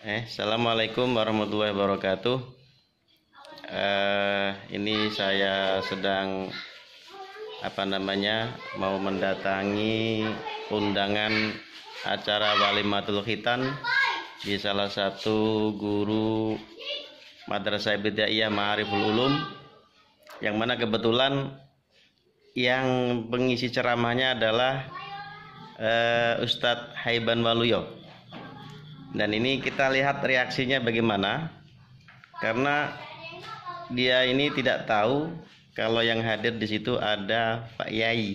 Assalamualaikum warahmatullahi wabarakatuh. Ini saya sedang mau mendatangi undangan acara walimatul khitan di salah satu guru Madrasah Ibtidaiyah Ma'ariful Ulum, yang mana kebetulan yang pengisi ceramahnya adalah Ustadz Haiban Waluyo. Dan ini kita lihat reaksinya bagaimana, karena dia ini tidak tahu kalau yang hadir di situ ada Pak Yai.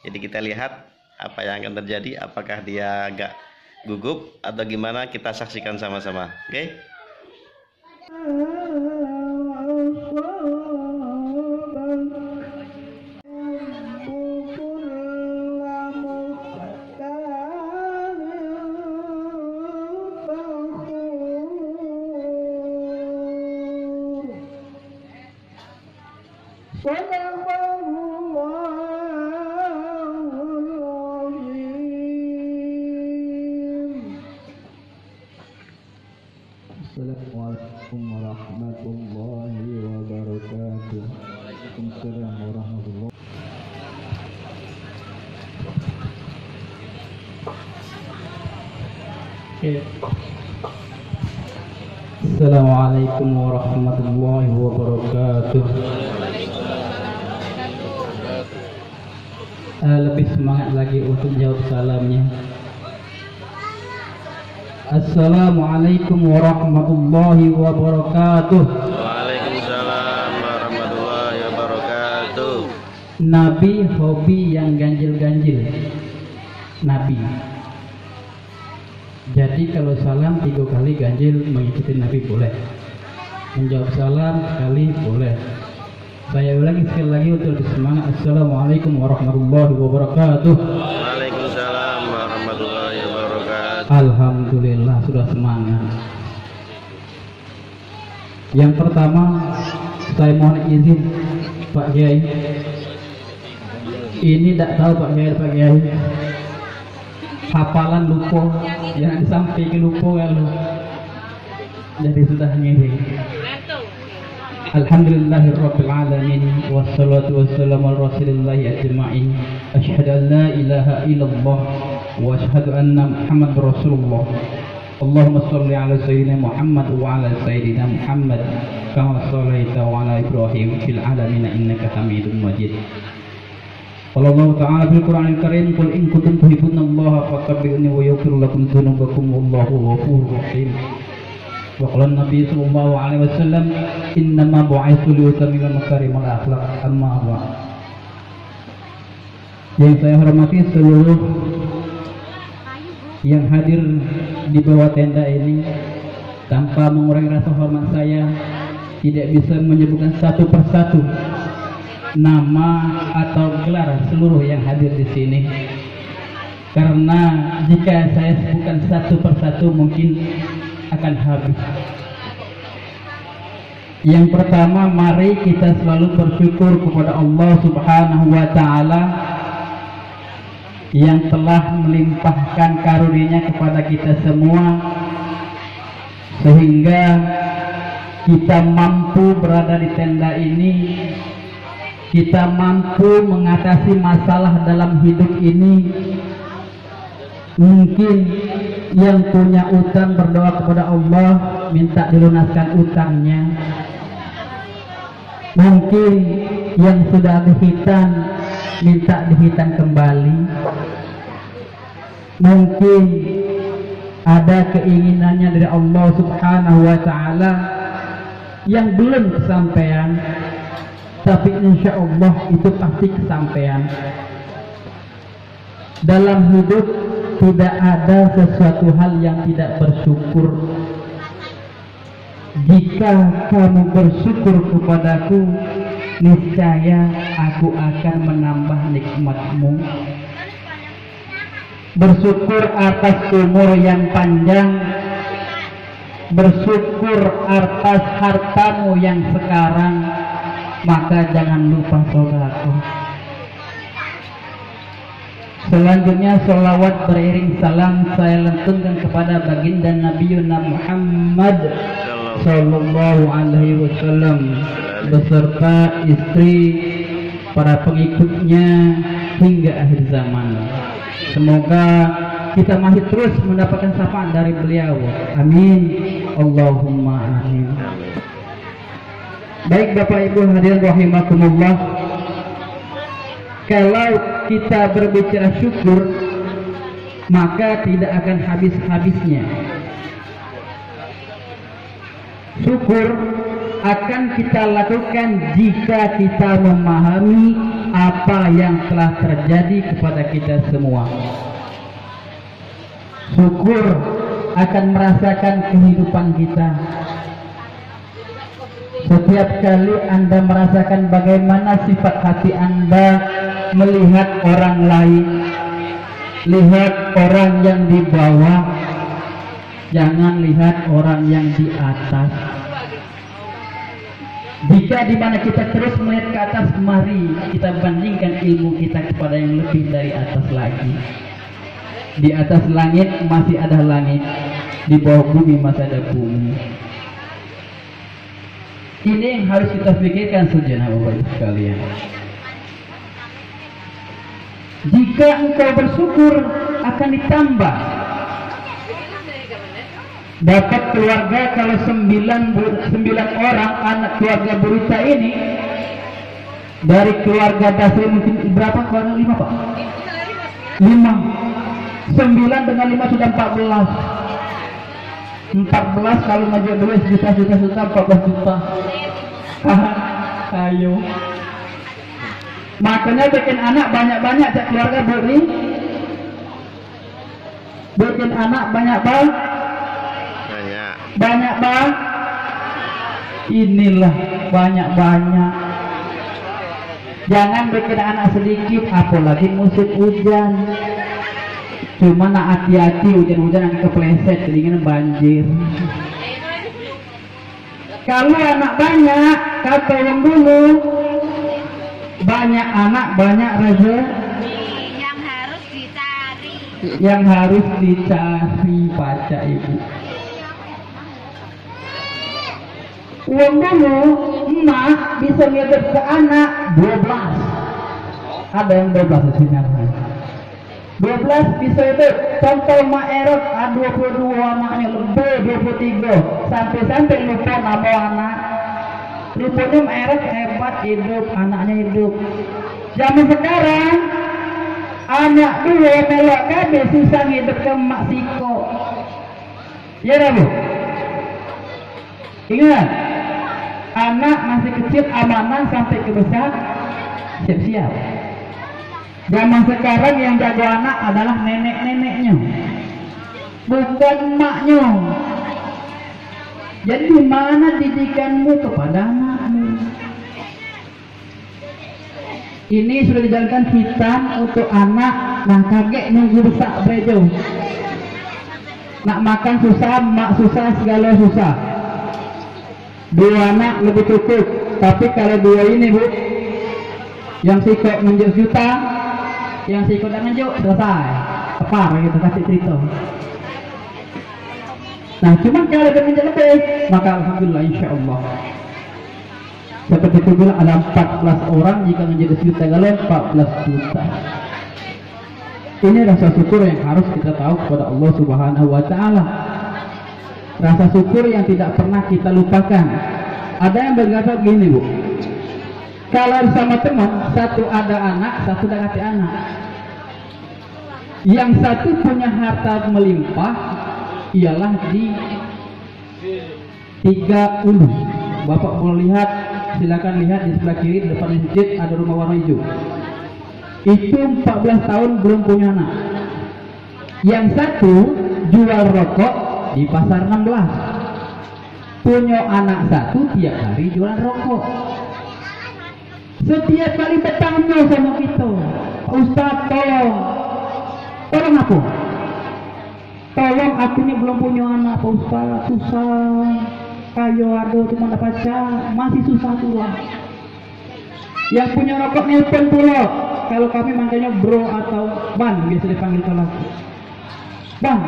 Jadi kita lihat apa yang akan terjadi, apakah dia agak gugup atau gimana, kita saksikan sama-sama. Oke? Assalamualaikum warahmatullahi wabarakatuh. Waalaikumsalam warahmatullahi. Assalamualaikum warahmatullahi wabarakatuh. Lebih semangat lagi untuk jawab salamnya. Assalamualaikum warahmatullahi wabarakatuh. Waalaikumsalam warahmatullahi wabarakatuh. Nabi hobi yang ganjil-ganjil. Nabi. Jadi kalau salam 3 kali ganjil mengikuti Nabi boleh. Menjawab salam sekali boleh. Saya ulangi sekali lagi untuk lebih semangat. Assalamualaikum warahmatullahi wabarakatuh. Waalaikumsalam warahmatullahi wabarakatuh. Alhamdulillah sudah semangat. Yang pertama, saya mohon izin Pak Kiai. Ini tidak tahu Pak Kiai. Hafalan lupa, jangan sampai ke lupa kalau jadi sudah ngiring. Alhamdulillahirabbil alamin wassalatu wassalamu ala rasulillahi ajma'in. Asyhadu an la ilaha illallah wa asyhadu anna Muhammadar Rasulullah. Allahumma shalli ala sayyidina Muhammad wa ala sayyidina Muhammad kama shallaita ala Ibrahim fil alamin innaka Hamidum Majid. Allah Ta'ala fil Qur'anil Karim, qul in kuntum tuhibbunallaha fattabi'uni wa yaghfir lakum dzunubakum wallahu ghafurur rahim. Wa qala Nabi sallallahu alaihi wasallam, innama bu'itsu liutammima makarimal akhlaq. Amma ba'd. Yang saya hormati seluruh yang hadir di bawah tenda ini, tanpa mengurangi rasa hormat saya tidak bisa menyebutkan satu persatu nama atau gelar seluruh yang hadir di sini, karena jika saya sebutkan satu persatu mungkin akan habis. Yang pertama, mari kita selalu bersyukur kepada Allah Subhanahu wa Ta'ala yang telah melimpahkan karunia-Nya kepada kita semua, sehingga kita mampu berada di tenda ini. Kita mampu mengatasi masalah dalam hidup ini. Mungkin yang punya utang berdoa kepada Allah minta dilunaskan utangnya. Mungkin yang sudah dihitan minta dihitan kembali. Mungkin ada keinginannya dari Allah Subhanahu wa Ta'ala yang belum kesampaian, tapi insya Allah itu pasti kesampaian. Dalam hidup tidak ada sesuatu hal yang tidak bersyukur. Jika kamu bersyukur kepadaku, niscaya aku akan menambah nikmatmu. Bersyukur atas umur yang panjang, bersyukur atas hartamu yang sekarang, maka jangan lupa sedekah. Selanjutnya sholawat beriring salam saya lantunkan kepada baginda Nabiuna Muhammad Sallallahu Alaihi Wasallam beserta istri, para pengikutnya hingga akhir zaman. Semoga kita masih terus mendapatkan syafaat dari beliau. Amin. Allahumma amin. Baik Bapak Ibu hadirin rahimakumullah, kalau kita berbicara syukur maka tidak akan habis-habisnya. Syukur akan kita lakukan jika kita memahami apa yang telah terjadi kepada kita semua. Syukur akan merasakan kehidupan kita. Setiap kali Anda merasakan bagaimana sifat hati Anda melihat orang lain, lihat orang yang di bawah, jangan lihat orang yang di atas. Jika di mana kita terus melihat ke atas, mari kita bandingkan ilmu kita kepada yang lebih dari atas lagi. Di atas langit masih ada langit, di bawah bumi masih ada bumi. Ini yang harus kita pikirkan sejenak Bapak Ibu sekalian. Jika engkau bersyukur akan ditambah. Dapat keluarga kalau 9 orang anak keluarga berita ini, dari keluarga Dasri mungkin berapa keluarga? 5 Pak? 5. 9 dengan 5 sudah 14. 14 kalau ngajak dulu juta 14 juta. Ayo. Makanya bikin anak banyak-banyak cak keluarga beri. Bikin anak banyak bang. Banyak bang. Inilah banyak-banyak. Jangan bikin anak sedikit, apalagi musim hujan. Cuma nak hati-hati hujan-hujan yang kepleset, kedinginan banjir. Kalau anak banyak, kata yang dulu, banyak anak banyak rezeki. Yang harus dicari. Yang harus dicari, baca Ibu. Uang dulu, emak bisa ngedep ke anak 12. Ada yang 12 di sini. 12 bisa itu contoh Mak Erot 22 anaknya lebih 23 sampai lupa nama anak. Rupanya Mak Erot hebat hidup, anaknya hidup. Zaman sekarang anak 2 melok kabeh susah hidup ke Mak Siko. Ya dah Bu. Ingat, anak masih kecil amanah sampai ke besar siap-siap. Zaman sekarang yang jaga anak adalah nenek-neneknya, bukan emaknya. Jadi mana didikanmu kepada anakmu? Ini sudah dijalankan hitam untuk anak. Nah kakek nunggu besar bejo. Nak makan susah, mak susah, segala susah. 2 anak lebih cukup. Tapi kalau 2 ini Bu, yang sikok menjuk juta, yang si ikut nganjuk selesai kepar gitu kasih cerita. Nah cuman kalau dia lebih maka alhamdulillah insyaallah. Seperti itu bilang ada 14 orang jika menjadi sejuta galon 14 juta. Ini rasa syukur yang harus kita tahu kepada Allah Subhanahu wa taala. Rasa syukur yang tidak pernah kita lupakan. Ada yang berkata begini Bu, kalau sama teman, satu ada anak, satu ada hati anak. Yang satu punya harta melimpah, ialah di 3 ulu. Bapak mau lihat, silakan lihat di sebelah kiri, di depan masjid ada rumah warna hijau. Itu 14 tahun belum punya anak. Yang satu jual rokok di pasar 16. Punya anak satu tiap hari jualan rokok. Setiap kali bertanya sama kita, Ustaz tolong aku. Tolong aku ini belum punya anak Pak Ustaz, susah. Kayo ada cuma ada pacar, masih susah pula. Yang punya rokok nelpon pula, kalau kami manggilnya bro atau ban, biasa dipanggil kalau bang,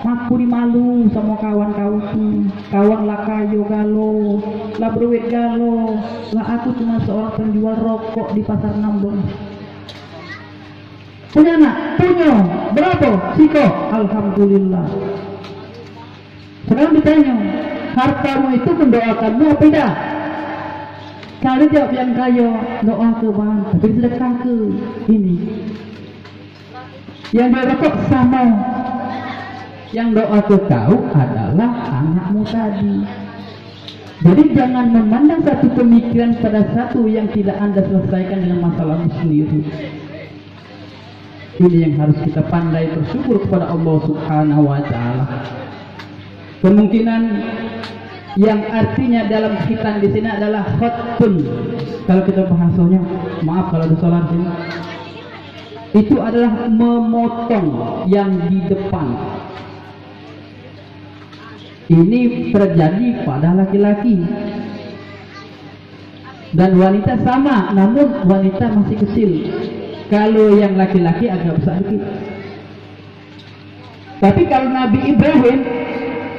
aku di malu sama kawan-kawanku, kawan lah kayo galo, lah beruit galo, lah aku cuma seorang penjual rokok di pasar Nambong. Punya anak? Punya. Berapa? Siko? Alhamdulillah. Sekarang ditanya, hartamu itu mendoakanmu apa tidak? Kali jawab yang kaya, doa ke bang, tapi sedekah ke ini. Yang dia rokok sama. Yang doa ke kau adalah anakmu tadi. Jadi jangan memandang satu pemikiran pada satu yang tidak Anda selesaikan dengan masalahmu sendiri. Ini yang harus kita pandai bersyukur kepada Allah Subhanahu wa Ta'ala. Kemungkinan yang artinya dalam khitan di sini adalah khotun. Kalau kita bahasanya, maaf kalau ada salah sini. Itu adalah memotong yang di depan. Ini terjadi pada laki-laki dan wanita sama, namun wanita masih kecil. Kalau yang laki-laki agak besar sedikit. Tapi kalau Nabi Ibrahim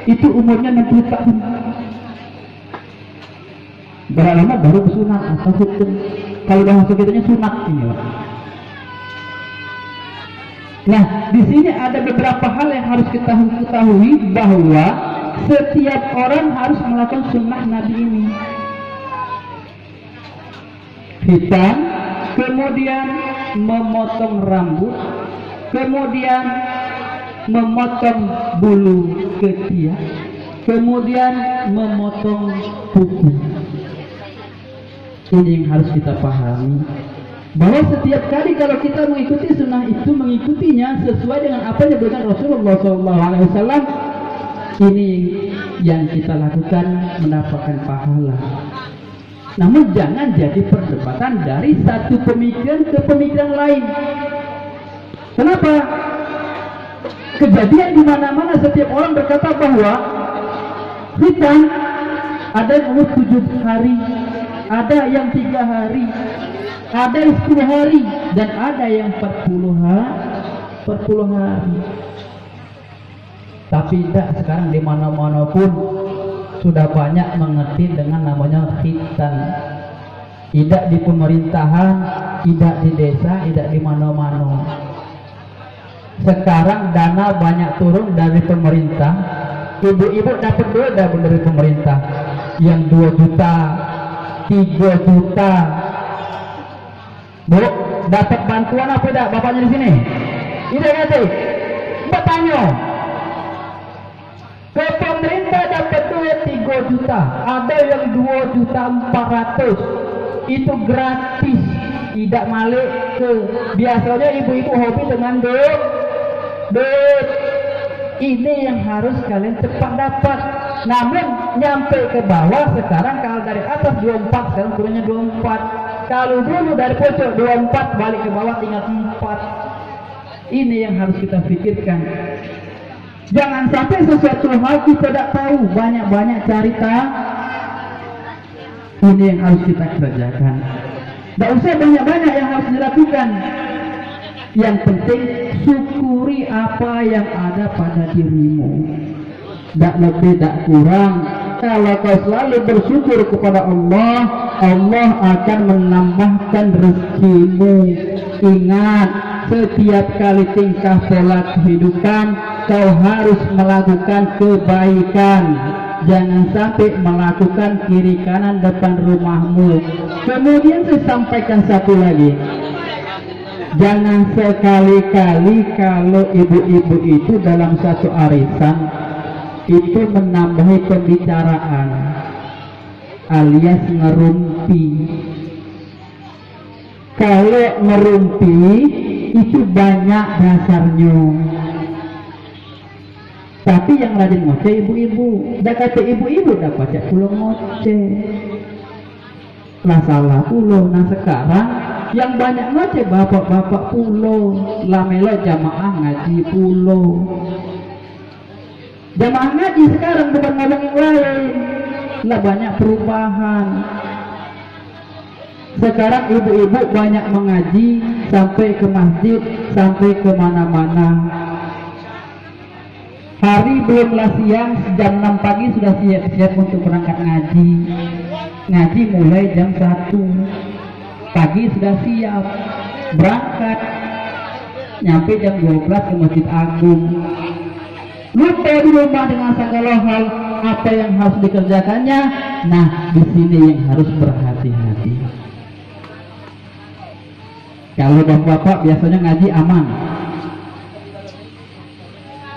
itu umurnya 60 tahun. Berapa lama baru sunat atau hukum? Kalau bahasa kitanya sunat ini, Pak. Nah, di sini ada beberapa hal yang harus kita ketahui, bahwa setiap orang harus melakukan sunnah Nabi ini. Hitam, kemudian memotong rambut, kemudian memotong bulu ketiak, kemudian memotong kuku. Ini yang harus kita pahami, bahwa setiap kali kalau kita mengikuti sunnah itu, mengikutinya sesuai dengan apa yang diberikan Rasulullah SAW. Ini yang kita lakukan mendapatkan pahala. Namun jangan jadi perdebatan dari satu pemikiran ke pemikiran lain. Kenapa? Kejadian di mana-mana setiap orang berkata bahwa hitam ada yang umur 7 hari, ada yang 3 hari, ada yang 10 hari, dan ada yang 40 hari. Tapi tidak, sekarang di mana-mana pun sudah banyak mengerti dengan namanya khitan. Tidak di pemerintahan, tidak di desa, tidak di mana-mana. Sekarang dana banyak turun dari pemerintah. Ibu-ibu dapat duit dari pemerintah yang 2 juta, 3 juta. Bu, dapat bantuan apa tidak bapaknya di sini? Tidak ngerti. Bertanya. Ke pemerintah dapat duit 3 juta, ada yang 2.400.000, itu gratis, tidak malik ke. Biasanya ibu-ibu hobi dengan duit. Ini yang harus kalian cepat dapat. Namun nyampe ke bawah sekarang, kalau dari atas 24, sekarang turunnya 24. Kalau dulu dari pojok 24 balik ke bawah tinggal 4. Ini yang harus kita pikirkan. Jangan sampai sesuatu hal kita tidak tahu, banyak-banyak cari tahu. Ini yang harus kita kerjakan. Tidak usah banyak-banyak yang harus dilakukan. Yang penting syukuri apa yang ada pada dirimu. Tidak lebih, tidak kurang. Kalau kau selalu bersyukur kepada Allah, Allah akan menambahkan rezekimu. Ingat, setiap kali tingkah pola kehidupan, kau harus melakukan kebaikan. Jangan sampai melakukan kiri kanan depan rumahmu. Kemudian saya sampaikan satu lagi. Jangan sekali-kali kalau ibu-ibu itu dalam satu arisan itu menambahi pembicaraan alias ngerumpi. Kalau ngerumpi itu banyak dasarnya. Tapi yang rajin ngoceh ibu-ibu. Dah kata ibu-ibu dah baca pulau ngoceh. Lah salah pulau. Nah sekarang yang banyak ngoceh bapak-bapak pulau. Lamelo jamaah ngaji pulau. Jamaah ngaji sekarang bukan ngomong yang lain. Lah banyak perubahan. Sekarang ibu-ibu banyak mengaji, sampai ke masjid, sampai ke mana-mana. Hari belumlah siang, jam 6 pagi sudah siap-siap untuk berangkat ngaji. Ngaji mulai jam 1 pagi sudah siap berangkat, nyampe jam 12 ke Masjid Agung. Lupa di rumah dengan segala hal apa yang harus dikerjakannya. Nah, di sini yang harus berhati-hati. Kalau bapak-bapak biasanya ngaji aman,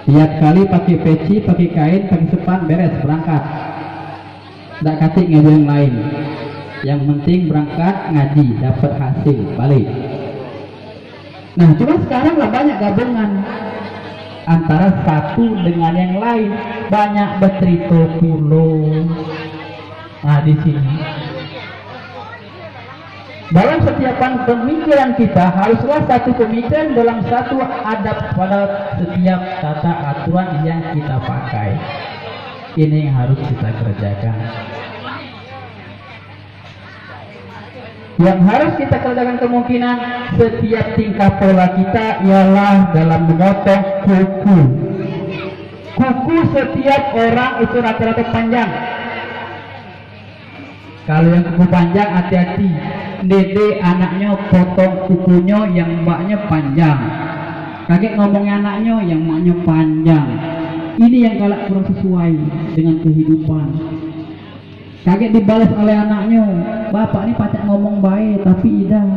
tiap kali pakai peci, pakai kain, pakai sepan, beres berangkat. Tidak kasih ngaji yang lain. Yang penting berangkat ngaji, dapat hasil, balik. Nah, cuma sekarang lah banyak gabungan antara satu dengan yang lain, banyak bercerita pulau. Nah, di sini dalam setiap pemikiran kita haruslah satu pemikiran dalam satu adab pada setiap tata aturan yang kita pakai. Ini yang harus kita kerjakan. Yang harus kita kerjakan kemungkinan setiap tingkah pola kita ialah dalam memotong kuku. Kuku setiap orang itu rata-rata panjang. Kalau yang kuku panjang hati-hati, dede anaknya potong kukunya yang mbaknya panjang. Kakek ngomongnya anaknya yang mbaknya panjang. Ini yang galak kurang sesuai dengan kehidupan. Kakek dibalas oleh anaknya, bapak ini pacak ngomong baik tapi idah.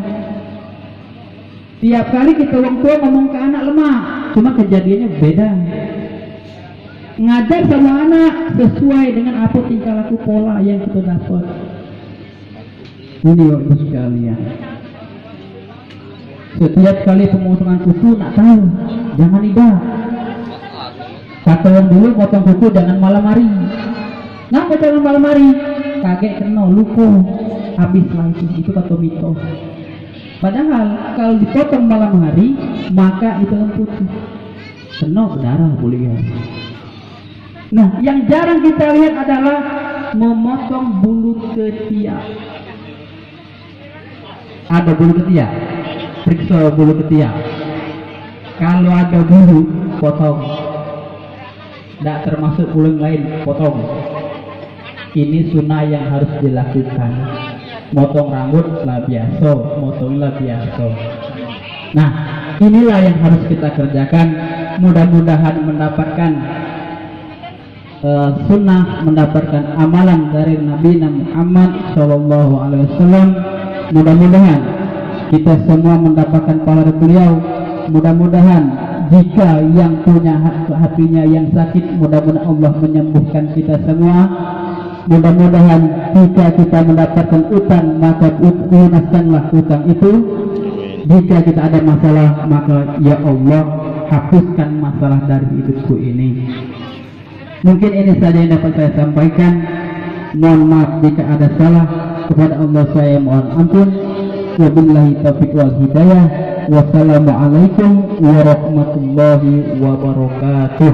Tiap kali kita orang tua ngomong ke anak lemah, cuma kejadiannya beda. Ngajar sama anak sesuai dengan apa tingkah laku pola yang kita dapat. Ini waktu sekalian. Setiap kali pemotongan kuku nak tahu, jangan idah. Kata yang dulu potong kuku jangan malam hari. Kenapa jangan malam hari? Kakek kena luka, habislah itu kata mitos. Padahal kalau dipotong malam hari maka itu putih, kena berdarah boleh ya. Nah, yang jarang kita lihat adalah memotong bulu ketiak. Ada bulu ketiak, periksa bulu ketiak. Kalau ada bulu, potong. Tidak termasuk bulu lain, potong. Ini sunnah yang harus dilakukan. Motong rambut lah biasa, motonglah biasa. Nah, inilah yang harus kita kerjakan. Mudah-mudahan mendapatkan sunnah, mendapatkan amalan dari Nabi Muhammad SAW. Mudah-mudahan kita semua mendapatkan pahala beliau. Mudah-mudahan jika yang punya hatinya yang sakit, mudah-mudahan Allah menyembuhkan kita semua. Mudah-mudahan jika kita mendapatkan utang, maka lunaskanlah utang itu. Jika kita ada masalah, maka ya Allah hapuskan masalah dari hidupku ini. Mungkin ini saja yang dapat saya sampaikan. Mohon maaf jika ada salah. Kepada Allah saya mohon ampun. Wabillahi taufiq wal hidayah. Wassalamualaikum warahmatullahi wabarakatuh.